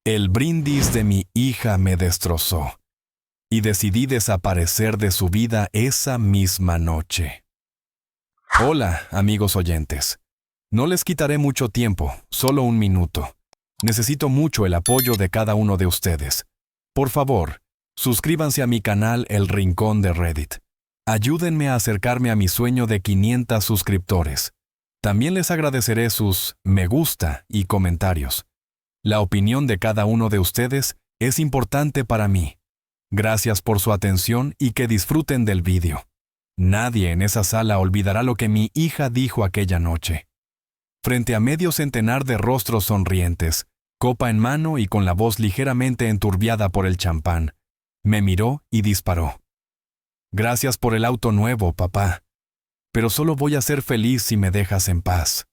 El brindis de mi hija me destrozó, y decidí desaparecer de su vida esa misma noche. Hola, amigos oyentes. No les quitaré mucho tiempo, solo un minuto. Necesito mucho el apoyo de cada uno de ustedes. Por favor, suscríbanse a mi canal El Rincón de Reddit. Ayúdenme a acercarme a mi sueño de 500 suscriptores. También les agradeceré sus me gusta y comentarios. La opinión de cada uno de ustedes es importante para mí. Gracias por su atención y que disfruten del vídeo. Nadie en esa sala olvidará lo que mi hija dijo aquella noche. Frente a medio centenar de rostros sonrientes, copa en mano y con la voz ligeramente enturbiada por el champán, me miró y disparó. Gracias por el auto nuevo, papá. Pero solo voy a ser feliz si me dejas en paz.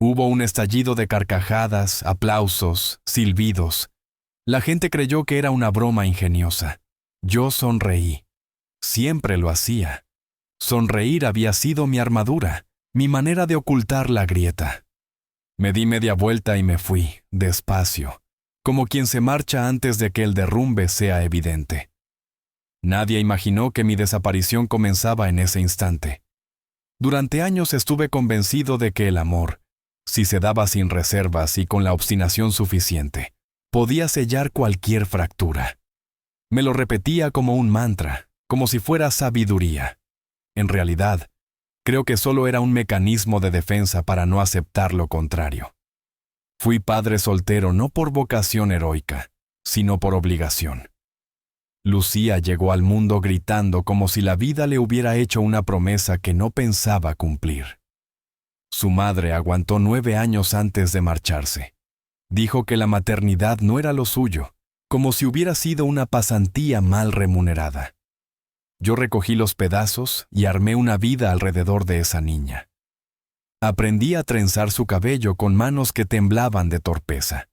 Hubo un estallido de carcajadas, aplausos, silbidos. La gente creyó que era una broma ingeniosa. Yo sonreí. Siempre lo hacía. Sonreír había sido mi armadura, mi manera de ocultar la grieta. Me di media vuelta y me fui, despacio, como quien se marcha antes de que el derrumbe sea evidente. Nadie imaginó que mi desaparición comenzaba en ese instante. Durante años estuve convencido de que el amor, si se daba sin reservas y con la obstinación suficiente, podía sellar cualquier fractura. Me lo repetía como un mantra, como si fuera sabiduría. En realidad, creo que solo era un mecanismo de defensa para no aceptar lo contrario. Fui padre soltero no por vocación heroica, sino por obligación. Lucía llegó al mundo gritando como si la vida le hubiera hecho una promesa que no pensaba cumplir. Su madre aguantó 9 años antes de marcharse. Dijo que la maternidad no era lo suyo, como si hubiera sido una pasantía mal remunerada. Yo recogí los pedazos y armé una vida alrededor de esa niña. Aprendí a trenzar su cabello con manos que temblaban de torpeza.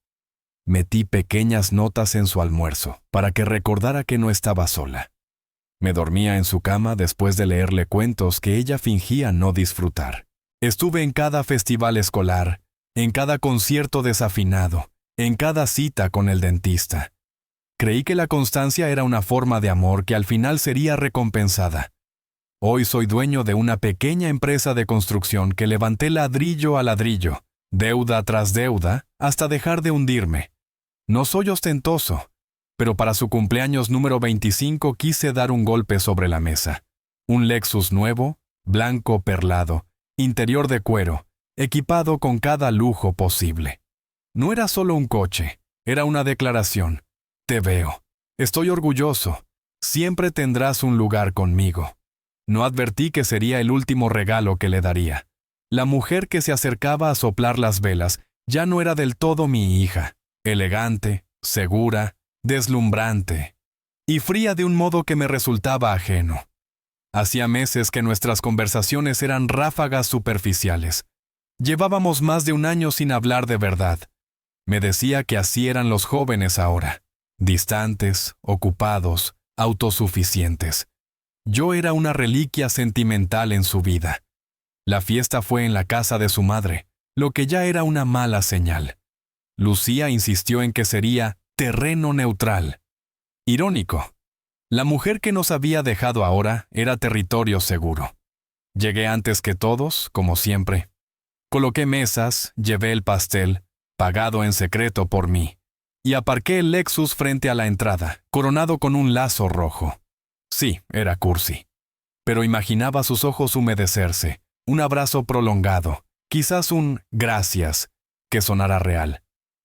Metí pequeñas notas en su almuerzo para que recordara que no estaba sola. Me dormía en su cama después de leerle cuentos que ella fingía no disfrutar. Estuve en cada festival escolar, en cada concierto desafinado, en cada cita con el dentista. Creí que la constancia era una forma de amor que al final sería recompensada. Hoy soy dueño de una pequeña empresa de construcción que levanté ladrillo a ladrillo, deuda tras deuda, hasta dejar de hundirme. No soy ostentoso, pero para su cumpleaños número 25 quise dar un golpe sobre la mesa. Un Lexus nuevo, blanco perlado, interior de cuero, equipado con cada lujo posible. No era solo un coche, era una declaración. Te veo. Estoy orgulloso. Siempre tendrás un lugar conmigo. No advertí que sería el último regalo que le daría. La mujer que se acercaba a soplar las velas ya no era del todo mi hija. Elegante, segura, deslumbrante, y fría de un modo que me resultaba ajeno. Hacía meses que nuestras conversaciones eran ráfagas superficiales. Llevábamos más de un año sin hablar de verdad. Me decía que así eran los jóvenes ahora, distantes, ocupados, autosuficientes. Yo era una reliquia sentimental en su vida. La fiesta fue en la casa de su madre, lo que ya era una mala señal. Lucía insistió en que sería terreno neutral. Irónico. La mujer que nos había dejado ahora era territorio seguro. Llegué antes que todos, como siempre. Coloqué mesas, llevé el pastel, pagado en secreto por mí, y aparqué el Lexus frente a la entrada, coronado con un lazo rojo. Sí, era cursi. Pero imaginaba sus ojos humedecerse, un abrazo prolongado, quizás un gracias, que sonara real.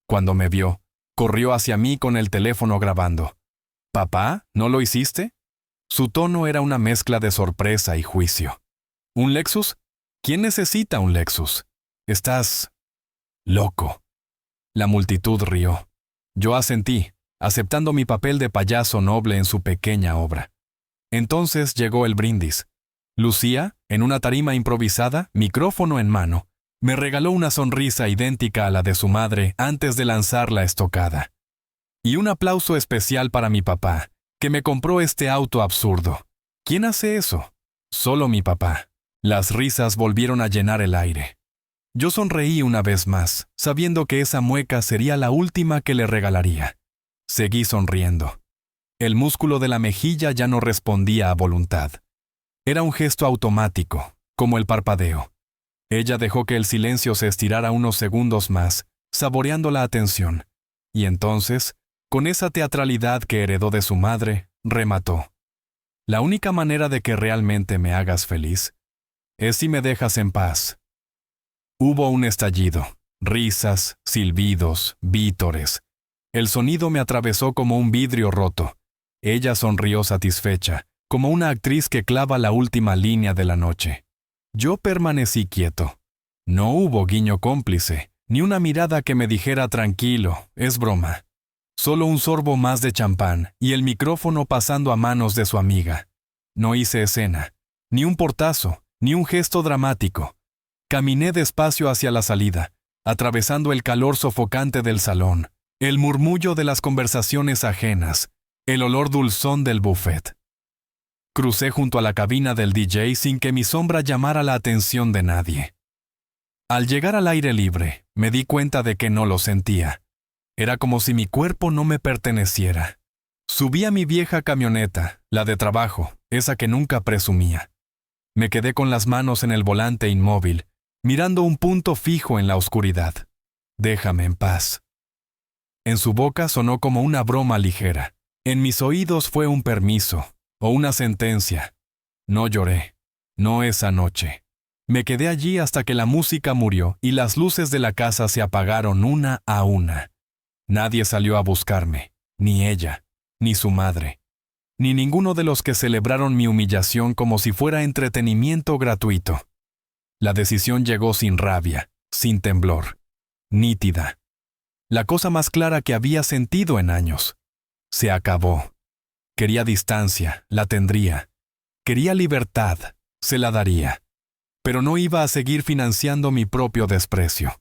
Cuando me vio, corrió hacia mí con el teléfono grabando. «¿Papá, no lo hiciste?» Su tono era una mezcla de sorpresa y juicio. «¿Un Lexus? ¿Quién necesita un Lexus? Estás loco». La multitud rió. Yo asentí, aceptando mi papel de payaso noble en su pequeña obra. Entonces llegó el brindis. Lucía, en una tarima improvisada, micrófono en mano, me regaló una sonrisa idéntica a la de su madre antes de lanzar la estocada. Y un aplauso especial para mi papá, que me compró este auto absurdo. ¿Quién hace eso? Solo mi papá. Las risas volvieron a llenar el aire. Yo sonreí una vez más, sabiendo que esa mueca sería la última que le regalaría. Seguí sonriendo. El músculo de la mejilla ya no respondía a voluntad. Era un gesto automático, como el parpadeo. Ella dejó que el silencio se estirara unos segundos más, saboreando la atención. Y entonces, con esa teatralidad que heredó de su madre, remató. La única manera de que realmente me hagas feliz es si me dejas en paz. Hubo un estallido, risas, silbidos, vítores. El sonido me atravesó como un vidrio roto. Ella sonrió satisfecha, como una actriz que clava la última línea de la noche. Yo permanecí quieto. No hubo guiño cómplice, ni una mirada que me dijera tranquilo, es broma. Solo un sorbo más de champán y el micrófono pasando a manos de su amiga. No hice escena, ni un portazo, ni un gesto dramático. Caminé despacio hacia la salida, atravesando el calor sofocante del salón, el murmullo de las conversaciones ajenas, el olor dulzón del buffet. Crucé junto a la cabina del DJ sin que mi sombra llamara la atención de nadie. Al llegar al aire libre, me di cuenta de que no lo sentía. Era como si mi cuerpo no me perteneciera. Subí a mi vieja camioneta, la de trabajo, esa que nunca presumía. Me quedé con las manos en el volante inmóvil, mirando un punto fijo en la oscuridad. Déjame en paz. En su boca sonó como una broma ligera. En mis oídos fue un permiso, o una sentencia. No lloré, no esa noche. Me quedé allí hasta que la música murió y las luces de la casa se apagaron una a una. Nadie salió a buscarme, ni ella, ni su madre, ni ninguno de los que celebraron mi humillación como si fuera entretenimiento gratuito. La decisión llegó sin rabia, sin temblor, nítida. La cosa más clara que había sentido en años. Se acabó. Quería distancia, la tendría. Quería libertad, se la daría. Pero no iba a seguir financiando mi propio desprecio.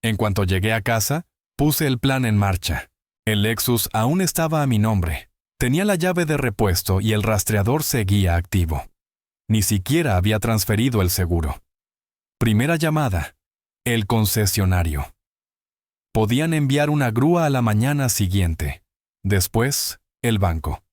En cuanto llegué a casa, puse el plan en marcha. El Lexus aún estaba a mi nombre. Tenía la llave de repuesto y el rastreador seguía activo. Ni siquiera había transferido el seguro. Primera llamada. El concesionario. Podían enviar una grúa a la mañana siguiente. Después, el banco.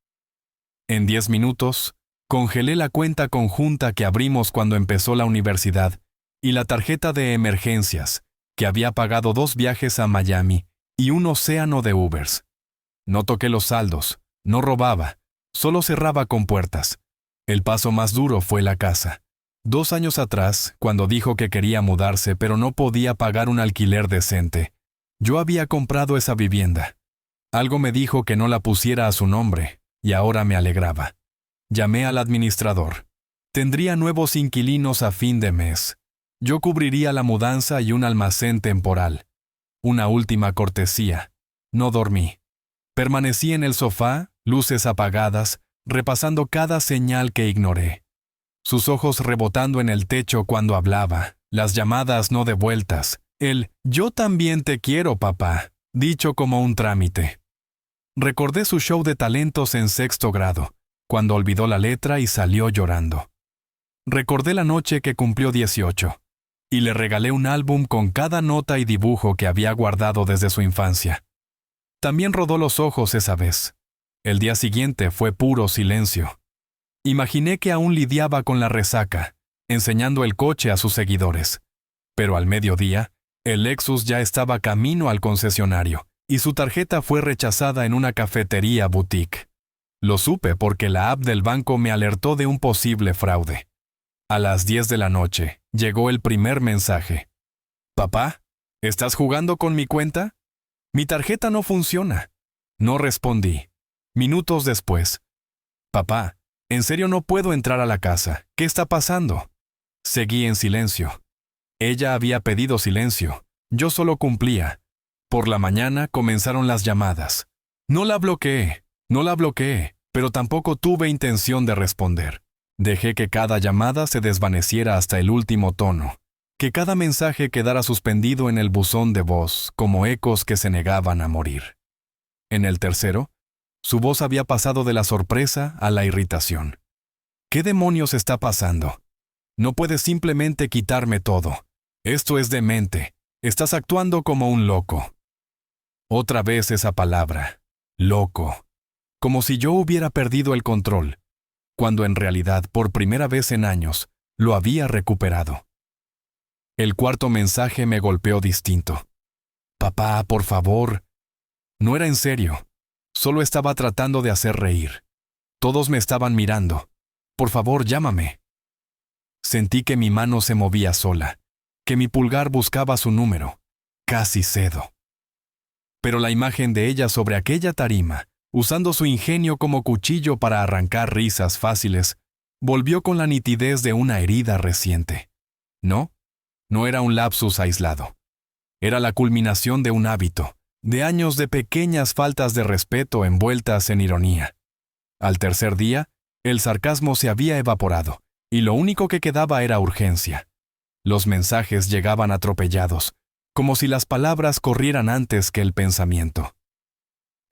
En 10 minutos, congelé la cuenta conjunta que abrimos cuando empezó la universidad y la tarjeta de emergencias, que había pagado 2 viajes a Miami y un océano de Ubers. No toqué los saldos, no robaba, solo cerraba compuertas. El paso más duro fue la casa. 2 años atrás, cuando dijo que quería mudarse pero no podía pagar un alquiler decente, yo había comprado esa vivienda. Algo me dijo que no la pusiera a su nombre, y ahora me alegraba. Llamé al administrador. Tendría nuevos inquilinos a fin de mes. Yo cubriría la mudanza y un almacén temporal. Una última cortesía. No dormí. Permanecí en el sofá, luces apagadas, repasando cada señal que ignoré. Sus ojos rebotando en el techo cuando hablaba, las llamadas no devueltas, el «yo también te quiero, papá», dicho como un trámite. Recordé su show de talentos en 6º grado, cuando olvidó la letra y salió llorando. Recordé la noche que cumplió 18, y le regalé un álbum con cada nota y dibujo que había guardado desde su infancia. También rodó los ojos esa vez. El día siguiente fue puro silencio. Imaginé que aún lidiaba con la resaca, enseñando el coche a sus seguidores. Pero al mediodía, el Lexus ya estaba camino al concesionario, y su tarjeta fue rechazada en una cafetería boutique. Lo supe porque la app del banco me alertó de un posible fraude. A las 10 de la noche, llegó el primer mensaje. «Papá, ¿estás jugando con mi cuenta? Mi tarjeta no funciona». No respondí. Minutos después. «Papá, en serio no puedo entrar a la casa. ¿Qué está pasando?» Seguí en silencio. Ella había pedido silencio. Yo solo cumplía. Por la mañana comenzaron las llamadas. No la bloqueé, pero tampoco tuve intención de responder. Dejé que cada llamada se desvaneciera hasta el último tono, que cada mensaje quedara suspendido en el buzón de voz, como ecos que se negaban a morir. En el tercero, su voz había pasado de la sorpresa a la irritación. ¿Qué demonios está pasando? No puedes simplemente quitarme todo. Esto es demente. Estás actuando como un loco. Otra vez esa palabra, loco. Como si yo hubiera perdido el control, cuando en realidad, por primera vez en años, lo había recuperado. El cuarto mensaje me golpeó distinto. Papá, por favor. No era en serio. Solo estaba tratando de hacer reír. Todos me estaban mirando. Por favor, llámame. Sentí que mi mano se movía sola, que mi pulgar buscaba su número. Casi cedo. Pero la imagen de ella sobre aquella tarima, usando su ingenio como cuchillo para arrancar risas fáciles, volvió con la nitidez de una herida reciente. No, no era un lapsus aislado. Era la culminación de un hábito, de años de pequeñas faltas de respeto envueltas en ironía. Al tercer día, el sarcasmo se había evaporado, y lo único que quedaba era urgencia. Los mensajes llegaban atropellados, como si las palabras corrieran antes que el pensamiento.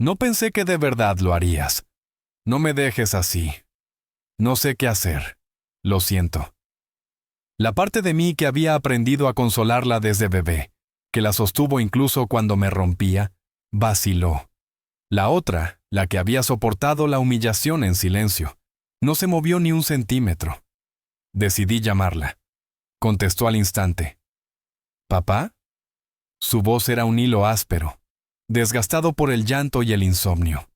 No pensé que de verdad lo harías. No me dejes así. No sé qué hacer. Lo siento. La parte de mí que había aprendido a consolarla desde bebé, que la sostuvo incluso cuando me rompía, vaciló. La otra, la que había soportado la humillación en silencio, no se movió ni un centímetro. Decidí llamarla. Contestó al instante. ¿Papá? Su voz era un hilo áspero, desgastado por el llanto y el insomnio.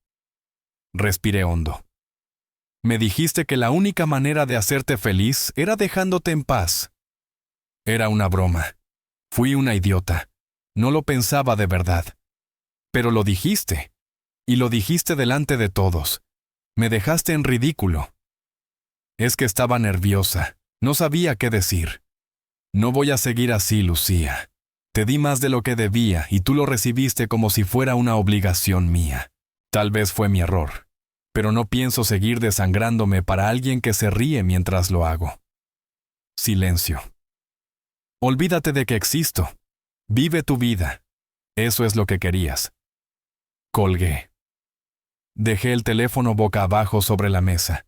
Respiré hondo. Me dijiste que la única manera de hacerte feliz era dejándote en paz. Era una broma. Fui una idiota. No lo pensaba de verdad. Pero lo dijiste. Y lo dijiste delante de todos. Me dejaste en ridículo. Es que estaba nerviosa. No sabía qué decir. No voy a seguir así, Lucía. Te di más de lo que debía y tú lo recibiste como si fuera una obligación mía. Tal vez fue mi error. Pero no pienso seguir desangrándome para alguien que se ríe mientras lo hago. Silencio. Olvídate de que existo. Vive tu vida. Eso es lo que querías. Colgué. Dejé el teléfono boca abajo sobre la mesa.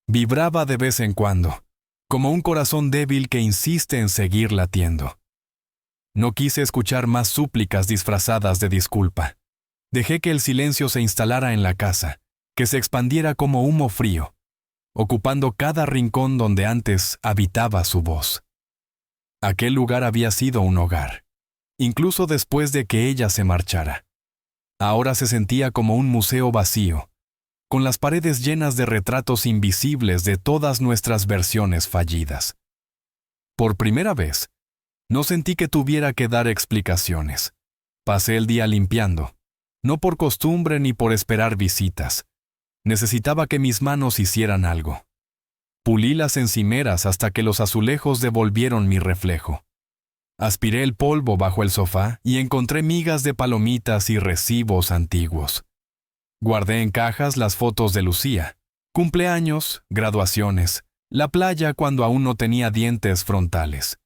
Vibraba de vez en cuando, como un corazón débil que insiste en seguir latiendo. No quise escuchar más súplicas disfrazadas de disculpa. Dejé que el silencio se instalara en la casa, que se expandiera como humo frío, ocupando cada rincón donde antes habitaba su voz. Aquel lugar había sido un hogar, incluso después de que ella se marchara. Ahora se sentía como un museo vacío, con las paredes llenas de retratos invisibles de todas nuestras versiones fallidas. Por primera vez, no sentí que tuviera que dar explicaciones. Pasé el día limpiando, no por costumbre ni por esperar visitas. Necesitaba que mis manos hicieran algo. Pulí las encimeras hasta que los azulejos devolvieron mi reflejo. Aspiré el polvo bajo el sofá y encontré migas de palomitas y recibos antiguos. Guardé en cajas las fotos de Lucía, cumpleaños, graduaciones, la playa cuando aún no tenía dientes frontales.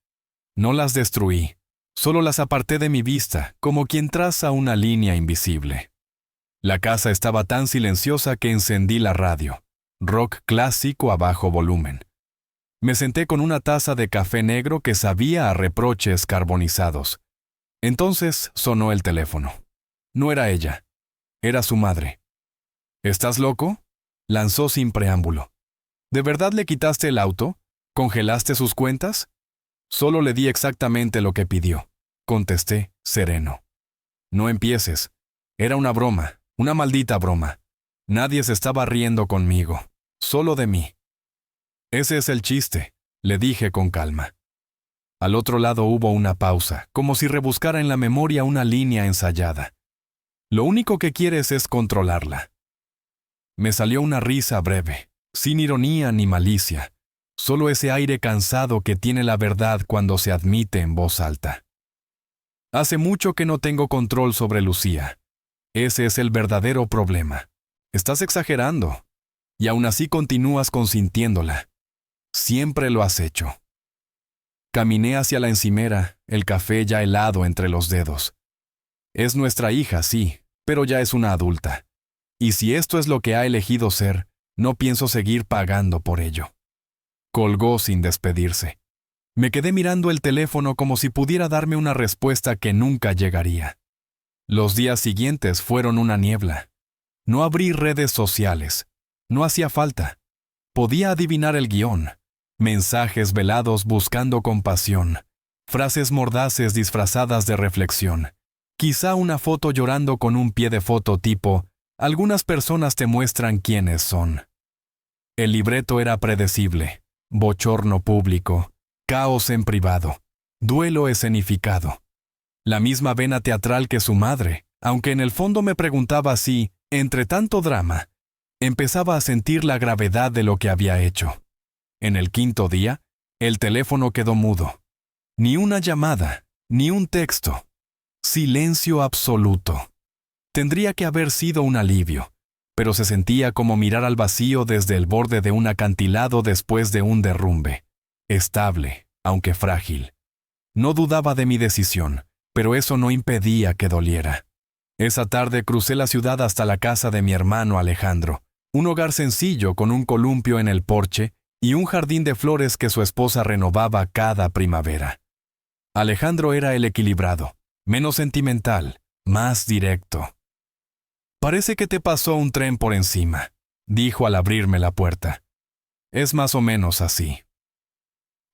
No las destruí, solo las aparté de mi vista, como quien traza una línea invisible. La casa estaba tan silenciosa que encendí la radio, rock clásico a bajo volumen. Me senté con una taza de café negro que sabía a reproches carbonizados. Entonces sonó el teléfono. No era ella, era su madre. ¿Estás loco?, lanzó sin preámbulo. ¿De verdad le quitaste el auto? ¿Congelaste sus cuentas? Solo le di exactamente lo que pidió. Contesté, sereno. No empieces. Era una broma, una maldita broma. Nadie se estaba riendo conmigo, solo de mí. Ese es el chiste, le dije con calma. Al otro lado hubo una pausa, como si rebuscara en la memoria una línea ensayada. Lo único que quieres es controlarla. Me salió una risa breve, sin ironía ni malicia, solo ese aire cansado que tiene la verdad cuando se admite en voz alta. Hace mucho que no tengo control sobre Lucía. Ese es el verdadero problema. Estás exagerando, y aún así continúas consintiéndola. Siempre lo has hecho. Caminé hacia la encimera, el café ya helado entre los dedos. Es nuestra hija, sí, pero ya es una adulta. Y si esto es lo que ha elegido ser, no pienso seguir pagando por ello. Colgó sin despedirse. Me quedé mirando el teléfono como si pudiera darme una respuesta que nunca llegaría. Los días siguientes fueron una niebla. No abrí redes sociales. No hacía falta. Podía adivinar el guión. Mensajes velados buscando compasión. Frases mordaces disfrazadas de reflexión. Quizá una foto llorando con un pie de foto tipo, algunas personas te muestran quiénes son. El libreto era predecible. Bochorno público. Caos en privado. Duelo escenificado. La misma vena teatral que su madre, aunque en el fondo me preguntaba si, entre tanto drama, empezaba a sentir la gravedad de lo que había hecho. En el quinto día, el teléfono quedó mudo. Ni una llamada, ni un texto. Silencio absoluto. Tendría que haber sido un alivio, pero se sentía como mirar al vacío desde el borde de un acantilado después de un derrumbe. Estable, aunque frágil. No dudaba de mi decisión, pero eso no impedía que doliera. Esa tarde crucé la ciudad hasta la casa de mi hermano Alejandro, un hogar sencillo con un columpio en el porche y un jardín de flores que su esposa renovaba cada primavera. Alejandro era el equilibrado, menos sentimental, más directo. «Parece que te pasó un tren por encima», dijo al abrirme la puerta. «Es más o menos así».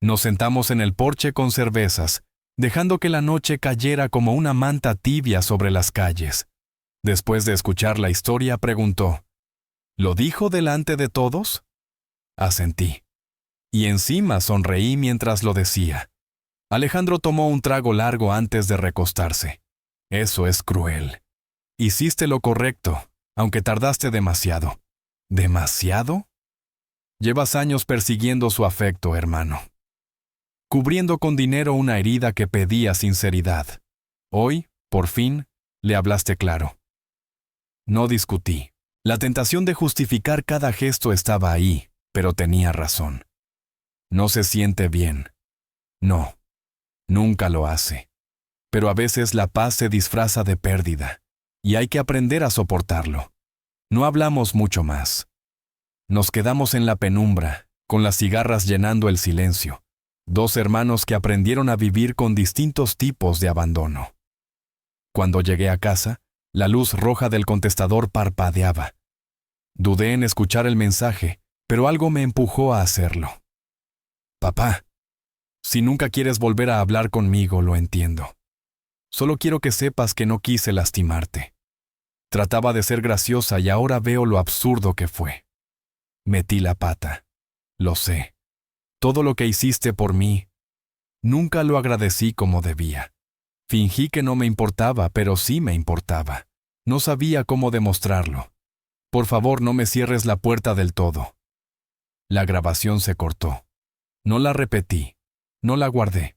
Nos sentamos en el porche con cervezas, dejando que la noche cayera como una manta tibia sobre las calles. Después de escuchar la historia, preguntó, ¿lo dijo delante de todos? Asentí. Y encima sonreí mientras lo decía. Alejandro tomó un trago largo antes de recostarse. Eso es cruel. Hiciste lo correcto, aunque tardaste demasiado. ¿Demasiado? Llevas años persiguiendo su afecto, hermano. Cubriendo con dinero una herida que pedía sinceridad. Hoy, por fin, le hablaste claro. No discutí. La tentación de justificar cada gesto estaba ahí, pero tenía razón. No se siente bien. No, nunca lo hace. Pero a veces la paz se disfraza de pérdida, y hay que aprender a soportarlo. No hablamos mucho más. Nos quedamos en la penumbra, con las cigarras llenando el silencio. Dos hermanos que aprendieron a vivir con distintos tipos de abandono. Cuando llegué a casa, la luz roja del contestador parpadeaba. Dudé en escuchar el mensaje, pero algo me empujó a hacerlo. Papá, si nunca quieres volver a hablar conmigo, lo entiendo. Solo quiero que sepas que no quise lastimarte. Trataba de ser graciosa y ahora veo lo absurdo que fue. Metí la pata. Lo sé. Todo lo que hiciste por mí, nunca lo agradecí como debía. Fingí que no me importaba, pero sí me importaba. No sabía cómo demostrarlo. Por favor, no me cierres la puerta del todo. La grabación se cortó. No la repetí. No la guardé.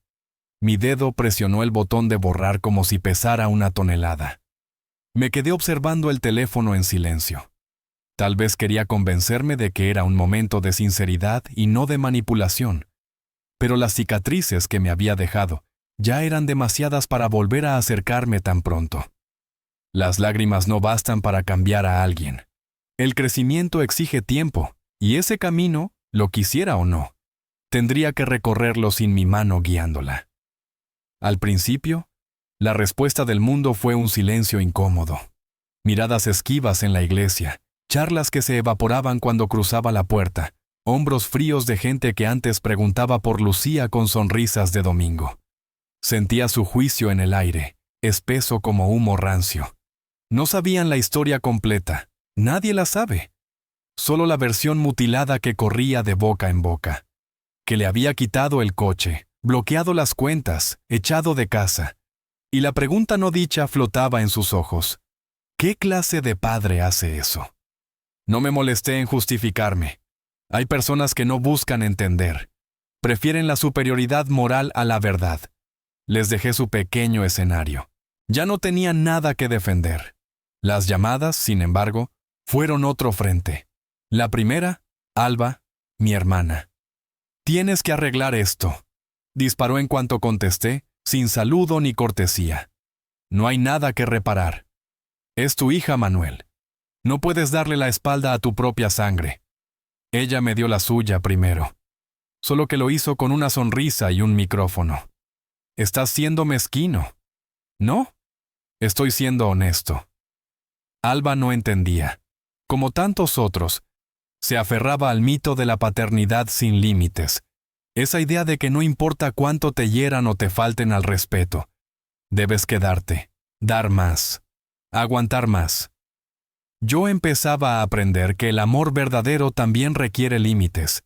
Mi dedo presionó el botón de borrar como si pesara una tonelada. Me quedé observando el teléfono en silencio. Tal vez quería convencerme de que era un momento de sinceridad y no de manipulación. Pero las cicatrices que me había dejado ya eran demasiadas para volver a acercarme tan pronto. Las lágrimas no bastan para cambiar a alguien. El crecimiento exige tiempo, y ese camino, lo quisiera o no, tendría que recorrerlo sin mi mano guiándola. Al principio, la respuesta del mundo fue un silencio incómodo. Miradas esquivas en la iglesia, charlas que se evaporaban cuando cruzaba la puerta, hombros fríos de gente que antes preguntaba por Lucía con sonrisas de domingo. Sentía su juicio en el aire, espeso como humo rancio. No sabían la historia completa, nadie la sabe. Solo la versión mutilada que corría de boca en boca. Que le había quitado el coche, bloqueado las cuentas, echado de casa. Y la pregunta no dicha flotaba en sus ojos. ¿Qué clase de padre hace eso? No me molesté en justificarme. Hay personas que no buscan entender. Prefieren la superioridad moral a la verdad. Les dejé su pequeño escenario. Ya no tenía nada que defender. Las llamadas, sin embargo, fueron otro frente. La primera, Alba, mi hermana. «Tienes que arreglar esto», disparó en cuanto contesté, sin saludo ni cortesía. «No hay nada que reparar. Es tu hija, Manuel. No puedes darle la espalda a tu propia sangre». Ella me dio la suya primero. solo que lo hizo con una sonrisa y un micrófono. Estás siendo mezquino. ¿No? Estoy siendo honesto. Alba no entendía. Como tantos otros, se aferraba al mito de la paternidad sin límites. Esa idea de que no importa cuánto te hieran o te falten al respeto, debes quedarte, dar más, aguantar más. Yo empezaba a aprender que el amor verdadero también requiere límites,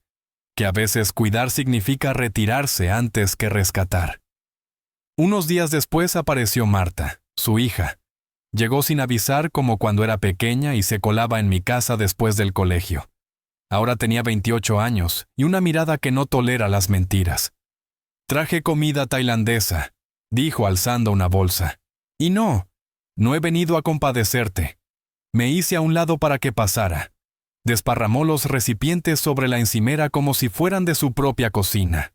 que a veces cuidar significa retirarse antes que rescatar. Unos días después apareció Marta, su hija. Llegó sin avisar como cuando era pequeña y se colaba en mi casa después del colegio. Ahora tenía 28 años y una mirada que no tolera las mentiras. Traje comida tailandesa, dijo alzando una bolsa. Y no he venido a compadecerte. Me hice a un lado para que pasara. Desparramó los recipientes sobre la encimera como si fueran de su propia cocina.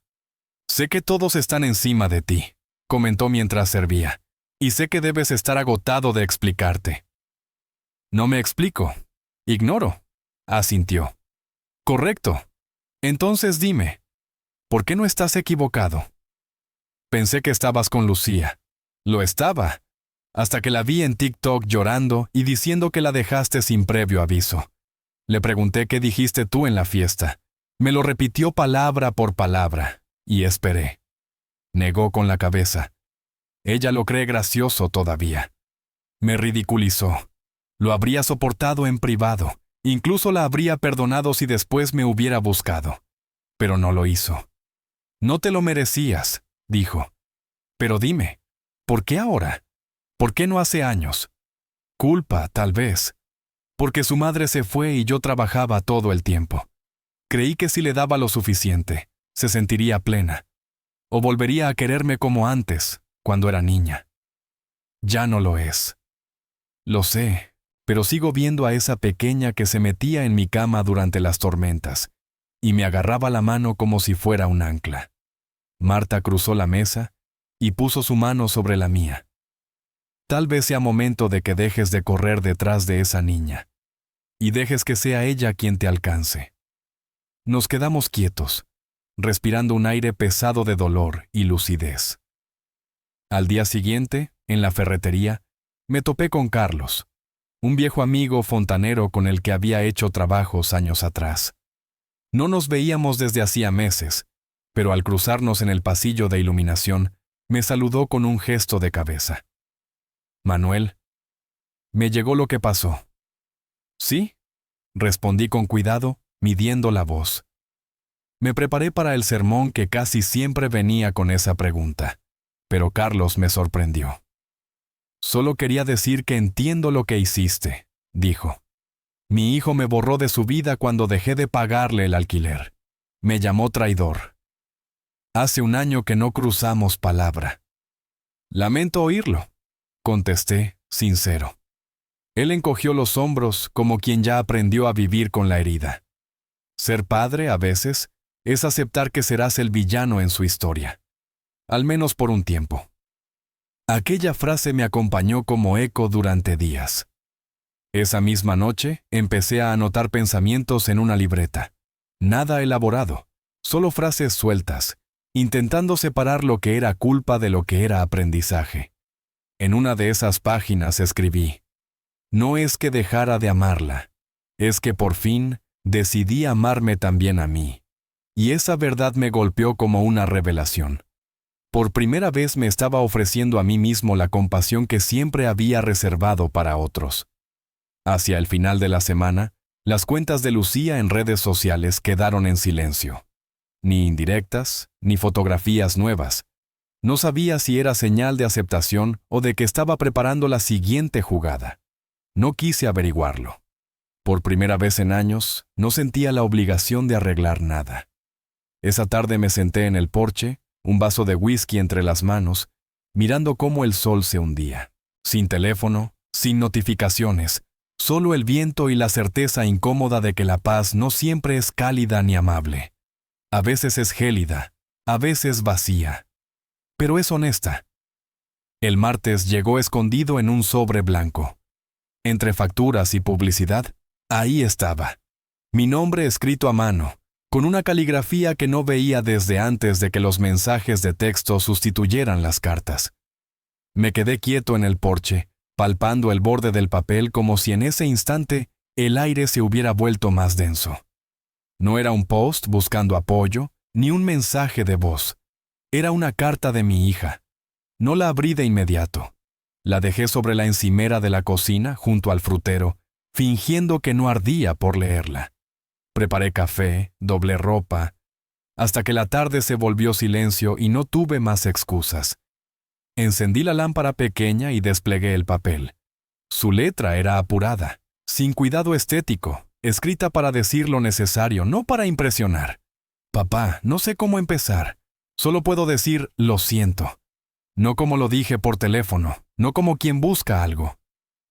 Sé que todos están encima de ti, comentó mientras servía, y sé que debes estar agotado de explicarte. No me explico. Ignoro, asintió. Correcto. Entonces dime, ¿por qué no estás equivocado? Pensé que estabas con Lucía. Lo estaba, hasta que la vi en TikTok llorando y diciendo que la dejaste sin previo aviso. Le pregunté qué dijiste tú en la fiesta. Me lo repitió palabra por palabra, y esperé. Negó con la cabeza. Ella lo cree gracioso todavía. Me ridiculizó. Lo habría soportado en privado. Incluso la habría perdonado si después me hubiera buscado. Pero no lo hizo. No te lo merecías, dijo. Pero dime, ¿por qué ahora? ¿Por qué no hace años? Culpa, tal vez. Porque su madre se fue y yo trabajaba todo el tiempo. Creí que si le daba lo suficiente, se sentiría plena. O volvería a quererme como antes, cuando era niña. Ya no lo es. Lo sé, pero sigo viendo a esa pequeña que se metía en mi cama durante las tormentas, y me agarraba la mano como si fuera un ancla. Marta cruzó la mesa y puso su mano sobre la mía. Tal vez sea momento de que dejes de correr detrás de esa niña, y dejes que sea ella quien te alcance. Nos quedamos quietos, respirando un aire pesado de dolor y lucidez. Al día siguiente, en la ferretería, me topé con Carlos, un viejo amigo fontanero con el que había hecho trabajos años atrás. No nos veíamos desde hacía meses, pero al cruzarnos en el pasillo de iluminación, me saludó con un gesto de cabeza. Manuel, me llegó lo que pasó. ¿Sí? Respondí con cuidado, midiendo la voz. Me preparé para el sermón que casi siempre venía con esa pregunta, pero Carlos me sorprendió. Solo quería decir que entiendo lo que hiciste, dijo. Mi hijo me borró de su vida cuando dejé de pagarle el alquiler. Me llamó traidor. Hace un año que no cruzamos palabra. Lamento oírlo, contesté, sincero. Él encogió los hombros como quien ya aprendió a vivir con la herida. Ser padre, a veces, es aceptar que serás el villano en su historia. Al menos por un tiempo. Aquella frase me acompañó como eco durante días. Esa misma noche, empecé a anotar pensamientos en una libreta. Nada elaborado, solo frases sueltas, intentando separar lo que era culpa de lo que era aprendizaje. En una de esas páginas escribí: no es que dejara de amarla, es que por fin decidí amarme también a mí. Y esa verdad me golpeó como una revelación. Por primera vez me estaba ofreciendo a mí mismo la compasión que siempre había reservado para otros. Hacia el final de la semana, las cuentas de Lucía en redes sociales quedaron en silencio. Ni indirectas, ni fotografías nuevas. No sabía si era señal de aceptación o de que estaba preparando la siguiente jugada. No quise averiguarlo. Por primera vez en años, no sentía la obligación de arreglar nada. Esa tarde me senté en el porche, un vaso de whisky entre las manos, mirando cómo el sol se hundía. Sin teléfono, sin notificaciones, solo el viento y la certeza incómoda de que la paz no siempre es cálida ni amable. A veces es gélida, a veces vacía. Pero es honesta. El martes llegó escondido en un sobre blanco. Entre facturas y publicidad, ahí estaba. Mi nombre escrito a mano, con una caligrafía que no veía desde antes de que los mensajes de texto sustituyeran las cartas. Me quedé quieto en el porche, palpando el borde del papel como si en ese instante el aire se hubiera vuelto más denso. No era un post buscando apoyo, ni un mensaje de voz. Era una carta de mi hija. No la abrí de inmediato. La dejé sobre la encimera de la cocina, junto al frutero, fingiendo que no ardía por leerla. Preparé café, doblé ropa, hasta que la tarde se volvió silencio y no tuve más excusas. Encendí la lámpara pequeña y desplegué el papel. Su letra era apurada, sin cuidado estético, escrita para decir lo necesario, no para impresionar. Papá, no sé cómo empezar. Solo puedo decir lo siento. No como lo dije por teléfono, no como quien busca algo.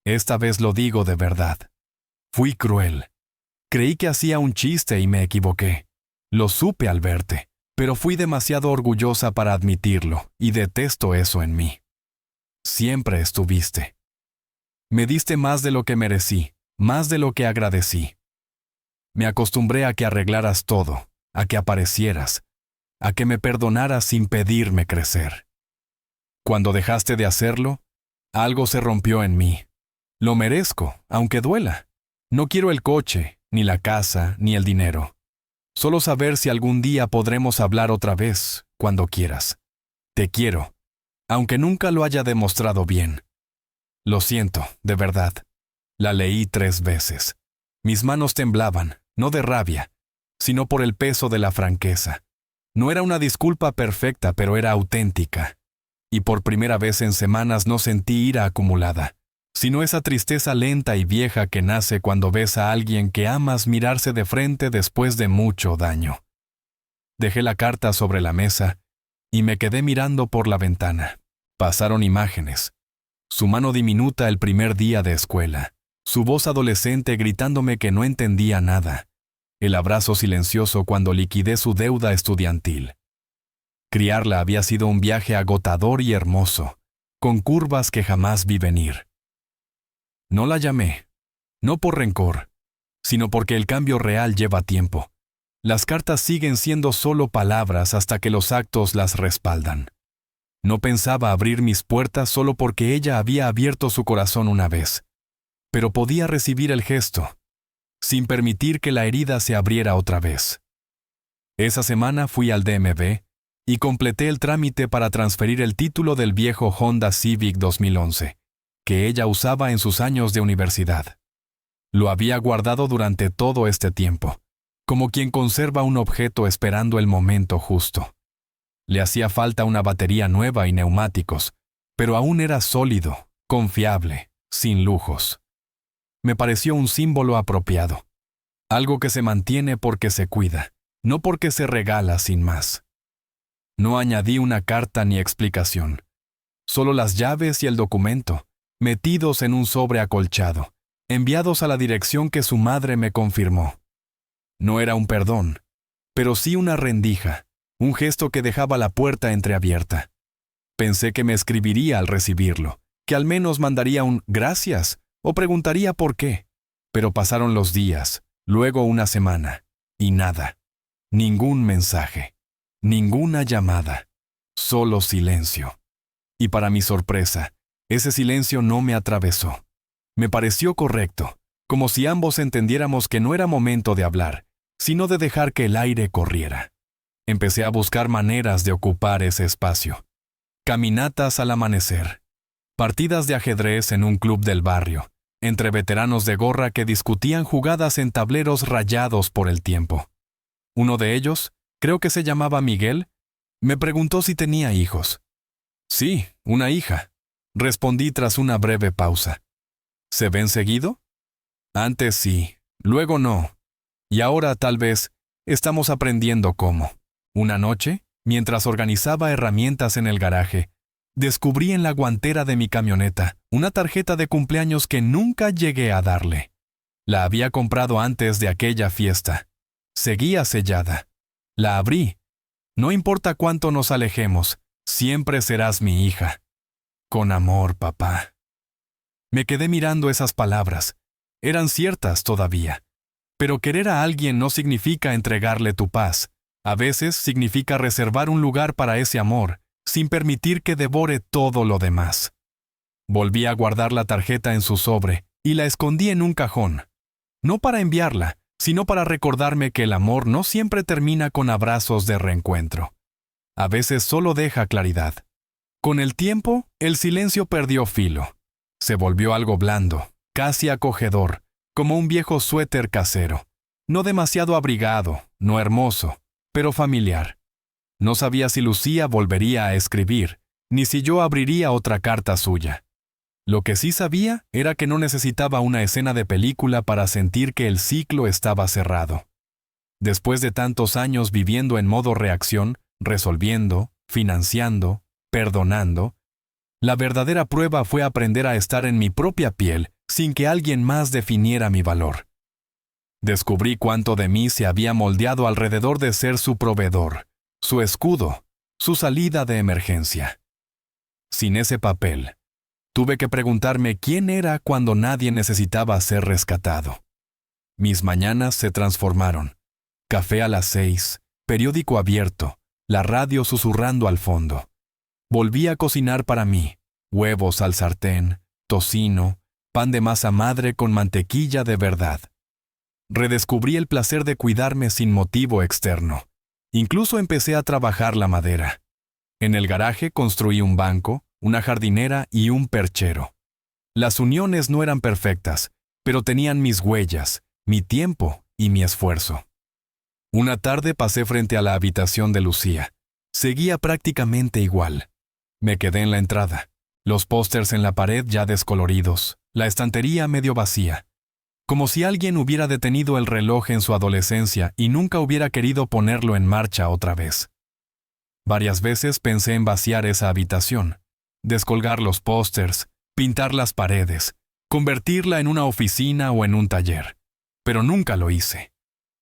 Esta vez lo digo de verdad. Fui cruel. Creí que hacía un chiste y me equivoqué. Lo supe al verte, pero fui demasiado orgullosa para admitirlo, y detesto eso en mí. Siempre estuviste. Me diste más de lo que merecí, más de lo que agradecí. Me acostumbré a que arreglaras todo, a que aparecieras, a que me perdonaras sin pedirme crecer. Cuando dejaste de hacerlo, algo se rompió en mí. Lo merezco, aunque duela. No quiero el coche, ni la casa, ni el dinero. Solo saber si algún día podremos hablar otra vez, cuando quieras. Te quiero, aunque nunca lo haya demostrado bien. Lo siento, de verdad. La leí 3 veces. Mis manos temblaban, no de rabia, sino por el peso de la franqueza. No era una disculpa perfecta, pero era auténtica. Y por primera vez en semanas no sentí ira acumulada, sino esa tristeza lenta y vieja que nace cuando ves a alguien que amas mirarse de frente después de mucho daño. Dejé la carta sobre la mesa y me quedé mirando por la ventana. Pasaron imágenes. Su mano diminuta el primer día de escuela, su voz adolescente gritándome que no entendía nada, el abrazo silencioso cuando liquidé su deuda estudiantil. Criarla había sido un viaje agotador y hermoso, con curvas que jamás vi venir. No la llamé, no por rencor, sino porque el cambio real lleva tiempo. Las cartas siguen siendo solo palabras hasta que los actos las respaldan. No pensaba abrir mis puertas solo porque ella había abierto su corazón una vez, pero podía recibir el gesto, sin permitir que la herida se abriera otra vez. Esa semana fui al DMV y completé el trámite para transferir el título del viejo Honda Civic 2011, que ella usaba en sus años de universidad. Lo había guardado durante todo este tiempo, como quien conserva un objeto esperando el momento justo. Le hacía falta una batería nueva y neumáticos, pero aún era sólido, confiable, sin lujos. Me pareció un símbolo apropiado, algo que se mantiene porque se cuida, no porque se regala sin más. No añadí una carta ni explicación, solo las llaves y el documento, metidos en un sobre acolchado, enviados a la dirección que su madre me confirmó. No era un perdón, pero sí una rendija, un gesto que dejaba la puerta entreabierta. Pensé que me escribiría al recibirlo, que al menos mandaría un gracias o preguntaría por qué. Pero pasaron los días, luego una semana, y nada. Ningún mensaje, ninguna llamada, solo silencio. Y para mi sorpresa, ese silencio no me atravesó. Me pareció correcto, como si ambos entendiéramos que no era momento de hablar, sino de dejar que el aire corriera. Empecé a buscar maneras de ocupar ese espacio. Caminatas al amanecer, partidas de ajedrez en un club del barrio, entre veteranos de gorra que discutían jugadas en tableros rayados por el tiempo. Uno de ellos, creo que se llamaba Miguel, me preguntó si tenía hijos. Sí, una hija, respondí tras una breve pausa. ¿Se ven seguido? Antes sí, luego no. Y ahora tal vez estamos aprendiendo cómo. Una noche, mientras organizaba herramientas en el garaje, descubrí en la guantera de mi camioneta una tarjeta de cumpleaños que nunca llegué a darle. La había comprado antes de aquella fiesta. Seguía sellada. La abrí. No importa cuánto nos alejemos, siempre serás mi hija. Con amor, papá. Me quedé mirando esas palabras. Eran ciertas todavía. Pero querer a alguien no significa entregarle tu paz. A veces significa reservar un lugar para ese amor, sin permitir que devore todo lo demás. Volví a guardar la tarjeta en su sobre y la escondí en un cajón. No para enviarla, sino para recordarme que el amor no siempre termina con abrazos de reencuentro. A veces solo deja claridad. Con el tiempo, el silencio perdió filo. Se volvió algo blando, casi acogedor, como un viejo suéter casero. No demasiado abrigado, no hermoso, pero familiar. No sabía si Lucía volvería a escribir, ni si yo abriría otra carta suya. Lo que sí sabía era que no necesitaba una escena de película para sentir que el ciclo estaba cerrado. Después de tantos años viviendo en modo reacción, resolviendo, financiando, perdonando, la verdadera prueba fue aprender a estar en mi propia piel sin que alguien más definiera mi valor. Descubrí cuánto de mí se había moldeado alrededor de ser su proveedor, su escudo, su salida de emergencia. Sin ese papel, tuve que preguntarme quién era cuando nadie necesitaba ser rescatado. Mis mañanas se transformaron. Café a las 6, periódico abierto, la radio susurrando al fondo. Volví a cocinar para mí, huevos al sartén, tocino, pan de masa madre con mantequilla de verdad. Redescubrí el placer de cuidarme sin motivo externo. Incluso empecé a trabajar la madera. En el garaje construí un banco, una jardinera y un perchero. Las uniones no eran perfectas, pero tenían mis huellas, mi tiempo y mi esfuerzo. Una tarde pasé frente a la habitación de Lucía. Seguía prácticamente igual. Me quedé en la entrada. Los pósters en la pared ya descoloridos, la estantería medio vacía. Como si alguien hubiera detenido el reloj en su adolescencia y nunca hubiera querido ponerlo en marcha otra vez. Varias veces pensé en vaciar esa habitación, descolgar los pósters, pintar las paredes, convertirla en una oficina o en un taller. Pero nunca lo hice.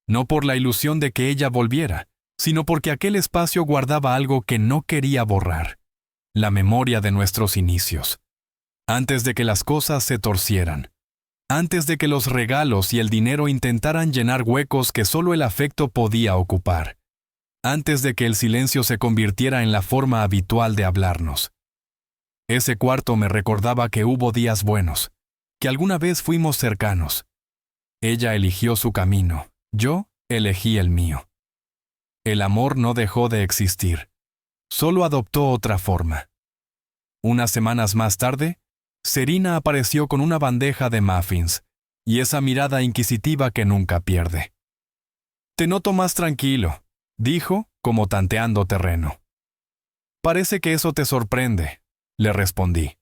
No por la ilusión de que ella volviera, sino porque aquel espacio guardaba algo que no quería borrar. La memoria de nuestros inicios. Antes de que las cosas se torcieran. Antes de que los regalos y el dinero intentaran llenar huecos que solo el afecto podía ocupar. Antes de que el silencio se convirtiera en la forma habitual de hablarnos. Ese cuarto me recordaba que hubo días buenos, que alguna vez fuimos cercanos. Ella eligió su camino, yo elegí el mío. El amor no dejó de existir, solo adoptó otra forma. Unas semanas más tarde, Serena apareció con una bandeja de muffins y esa mirada inquisitiva que nunca pierde. «Te noto más tranquilo», dijo, como tanteando terreno. «Parece que eso te sorprende», le respondí.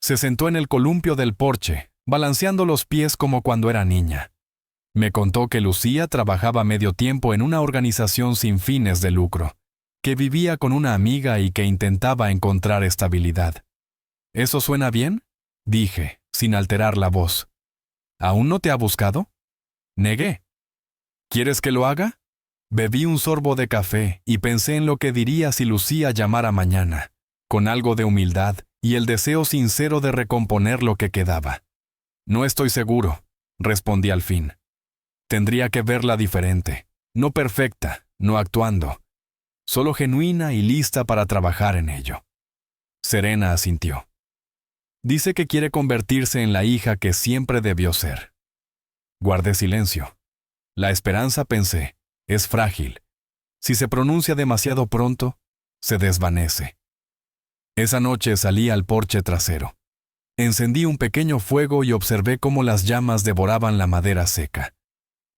Se sentó en el columpio del porche, balanceando los pies como cuando era niña. Me contó que Lucía trabajaba medio tiempo en una organización sin fines de lucro, que vivía con una amiga y que intentaba encontrar estabilidad. «¿Eso suena bien?», dije, sin alterar la voz. «¿Aún no te ha buscado?». Negué. «¿Quieres que lo haga?». Bebí un sorbo de café y pensé en lo que diría si Lucía llamara mañana, con algo de humildad y el deseo sincero de recomponer lo que quedaba. «No estoy seguro», respondí al fin. «Tendría que verla diferente, no perfecta, no actuando, solo genuina y lista para trabajar en ello». Serena asintió. «Dice que quiere convertirse en la hija que siempre debió ser». Guardé silencio. La esperanza, pensé, es frágil. Si se pronuncia demasiado pronto, se desvanece. Esa noche salí al porche trasero. Encendí un pequeño fuego y observé cómo las llamas devoraban la madera seca.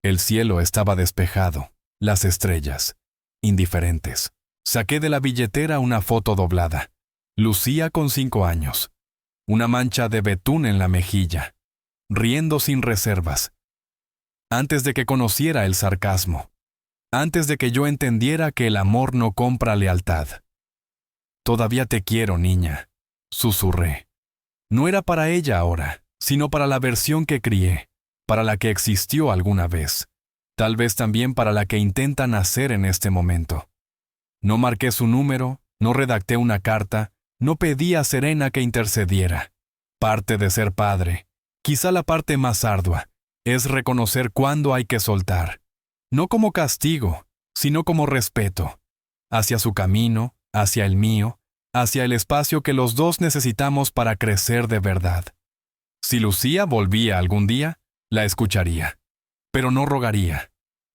El cielo estaba despejado, las estrellas, indiferentes. Saqué de la billetera una foto doblada. Lucía con 5 años. Una mancha de betún en la mejilla. Riendo sin reservas. Antes de que conociera el sarcasmo. Antes de que yo entendiera que el amor no compra lealtad. «Todavía te quiero, niña», susurré. No era para ella ahora, sino para la versión que crié, para la que existió alguna vez, tal vez también para la que intenta nacer en este momento. No marqué su número, no redacté una carta, no pedí a Serena que intercediera. Parte de ser padre, quizá la parte más ardua, es reconocer cuándo hay que soltar, no como castigo, sino como respeto, hacia su camino, hacia el mío, hacia el espacio que los dos necesitamos para crecer de verdad. Si Lucía volvía algún día, la escucharía, pero no rogaría,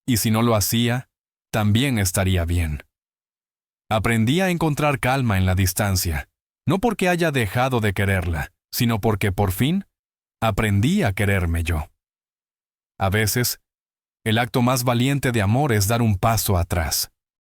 y si no lo hacía, también estaría bien. Aprendí a encontrar calma en la distancia, no porque haya dejado de quererla, sino porque por fin aprendí a quererme yo. A veces, el acto más valiente de amor es dar un paso atrás.